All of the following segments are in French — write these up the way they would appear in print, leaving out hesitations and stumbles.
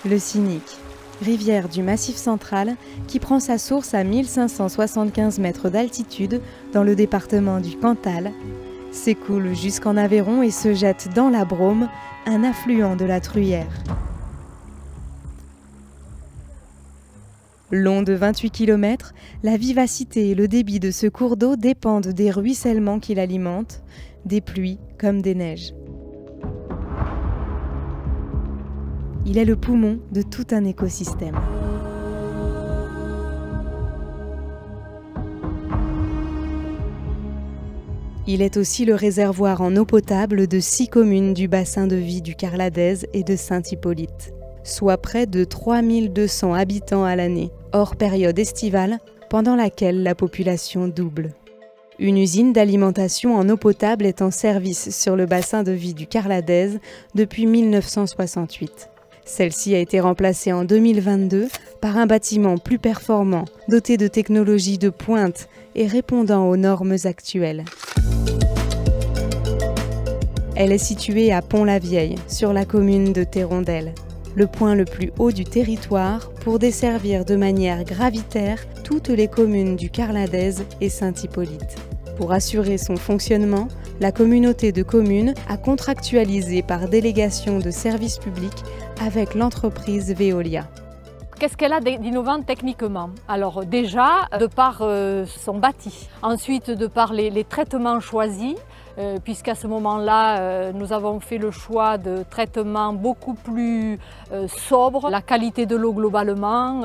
Le Cynic, rivière du Massif central qui prend sa source à 1575 mètres d'altitude dans le département du Cantal, s'écoule jusqu'en Aveyron et se jette dans la Brome, un affluent de la Truyère. Long de 28 km, la vivacité et le débit de ce cours d'eau dépendent des ruissellements qui l'alimentent, des pluies comme des neiges. Il est le poumon de tout un écosystème. Il est aussi le réservoir en eau potable de 6 communes du bassin de vie du Carladèze et de Saint-Hippolyte, soit près de 3200 habitants à l'année, hors période estivale, pendant laquelle la population double. Une usine d'alimentation en eau potable est en service sur le bassin de vie du Carladèze depuis 1968. Celle-ci a été remplacée en 2022 par un bâtiment plus performant, doté de technologies de pointe et répondant aux normes actuelles. Elle est située à Pont-la-Vieille, sur la commune de Thérondelle, le point le plus haut du territoire pour desservir de manière gravitaire toutes les communes du Carladèze et Saint-Hippolyte. Pour assurer son fonctionnement, la communauté de communes a contractualisé par délégation de service public avec l'entreprise Veolia. Qu'est-ce qu'elle a d'innovant techniquement? Alors déjà, de par son bâti, ensuite de par les traitements choisis, puisqu'à ce moment-là, nous avons fait le choix de traitements beaucoup plus sobres, la qualité de l'eau globalement,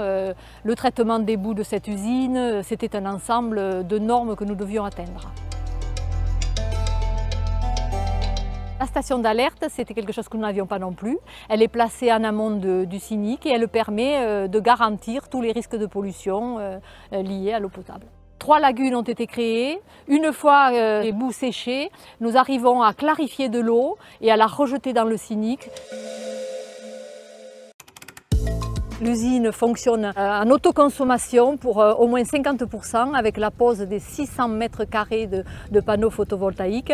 le traitement des boues de cette usine, c'était un ensemble de normes que nous devions atteindre. La station d'alerte, c'était quelque chose que nous n'avions pas non plus. Elle est placée en amont du Cynic et elle permet de garantir tous les risques de pollution liés à l'eau potable. 3 lagunes ont été créées. Une fois les boues séchées, nous arrivons à clarifier de l'eau et à la rejeter dans le Cynic. L'usine fonctionne en autoconsommation pour au moins 50% avec la pose des 600 mètres carrés de panneaux photovoltaïques.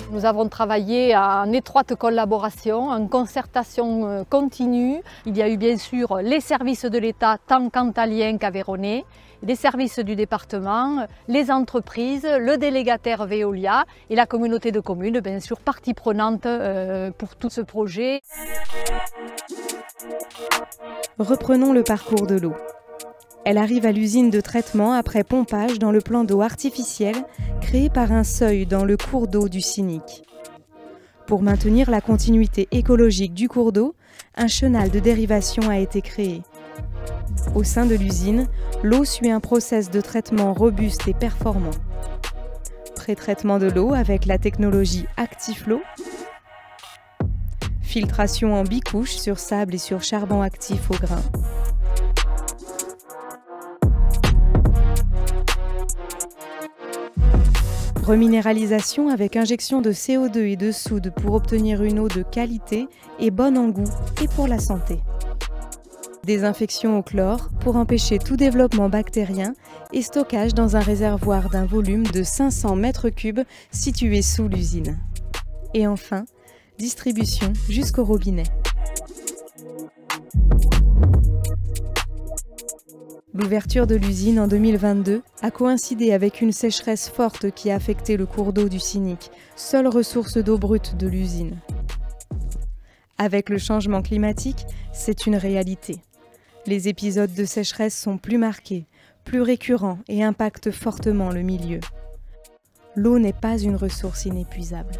Nous avons travaillé en étroite collaboration, en concertation continue. Il y a eu bien sûr les services de l'État, tant cantaliens qu'aveyronnais, les services du département, les entreprises, le délégataire Veolia et la communauté de communes, bien sûr partie prenante pour tout ce projet. Reprenons le parcours de l'eau. Elle arrive à l'usine de traitement après pompage dans le plan d'eau artificiel créé par un seuil dans le cours d'eau du Cynic. Pour maintenir la continuité écologique du cours d'eau, un chenal de dérivation a été créé. Au sein de l'usine, l'eau suit un process de traitement robuste et performant. Pré-traitement de l'eau avec la technologie Actiflow, filtration en bicouche sur sable et sur charbon actif au grain, reminéralisation avec injection de CO2 et de soude pour obtenir une eau de qualité et bonne en goût et pour la santé. Désinfection au chlore pour empêcher tout développement bactérien et stockage dans un réservoir d'un volume de 500 mètres cubes situé sous l'usine. Et enfin, distribution jusqu'au robinet. L'ouverture de l'usine en 2022 a coïncidé avec une sécheresse forte qui a affecté le cours d'eau du Cynic, seule ressource d'eau brute de l'usine. Avec le changement climatique, c'est une réalité. Les épisodes de sécheresse sont plus marqués, plus récurrents et impactent fortement le milieu. L'eau n'est pas une ressource inépuisable.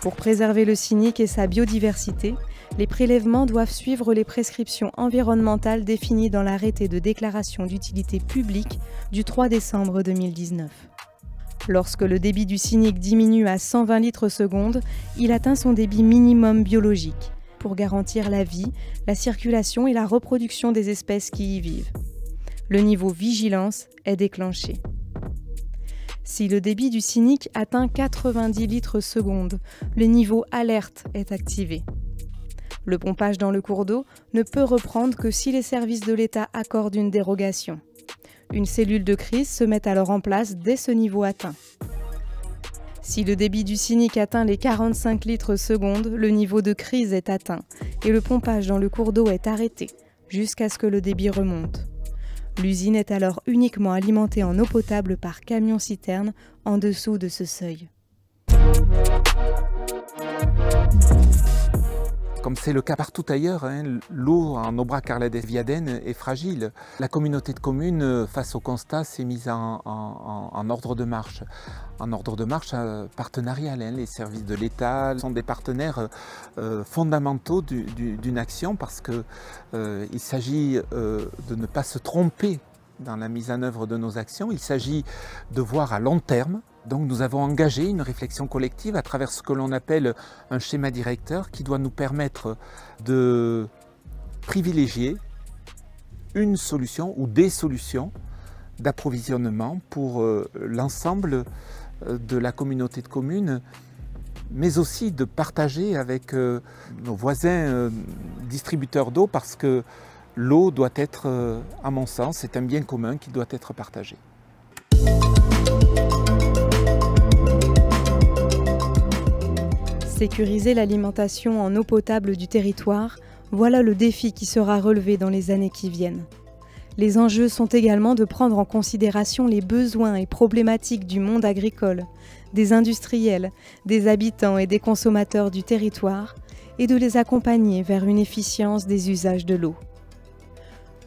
Pour préserver le Cynic et sa biodiversité, les prélèvements doivent suivre les prescriptions environnementales définies dans l'arrêté de déclaration d'utilité publique du 3 décembre 2019. Lorsque le débit du Cynic diminue à 120 litres seconde, il atteint son débit minimum biologique pour garantir la vie, la circulation et la reproduction des espèces qui y vivent. Le niveau vigilance est déclenché. Si le débit du Cynic atteint 90 litres seconde, le niveau alerte est activé. Le pompage dans le cours d'eau ne peut reprendre que si les services de l'État accordent une dérogation. Une cellule de crise se met alors en place dès ce niveau atteint. Si le débit du Cynic atteint les 45 litres seconde, le niveau de crise est atteint et le pompage dans le cours d'eau est arrêté jusqu'à ce que le débit remonte. L'usine est alors uniquement alimentée en eau potable par camion-citerne en dessous de ce seuil. Comme c'est le cas partout ailleurs, l'eau en Aubrac-Arladès-Viaden est fragile. La communauté de communes, face au constat, s'est mise en ordre de marche. En ordre de marche partenarial. Les services de l'État sont des partenaires fondamentaux d'une action parce qu'il s'agit de ne pas se tromper dans la mise en œuvre de nos actions. Il s'agit de voir à long terme. Donc nous avons engagé une réflexion collective à travers ce que l'on appelle un schéma directeur qui doit nous permettre de privilégier une solution ou des solutions d'approvisionnement pour l'ensemble de la communauté de communes, mais aussi de partager avec nos voisins distributeurs d'eau parce que l'eau doit être, à mon sens, c'est un bien commun qui doit être partagé. Sécuriser l'alimentation en eau potable du territoire, voilà le défi qui sera relevé dans les années qui viennent. Les enjeux sont également de prendre en considération les besoins et problématiques du monde agricole, des industriels, des habitants et des consommateurs du territoire et de les accompagner vers une efficience des usages de l'eau.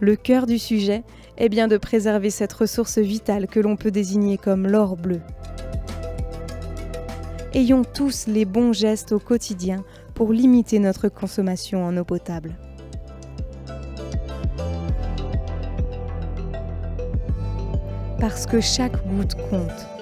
Le cœur du sujet est bien de préserver cette ressource vitale que l'on peut désigner comme l'or bleu. Ayons tous les bons gestes au quotidien pour limiter notre consommation en eau potable. Parce que chaque goutte compte.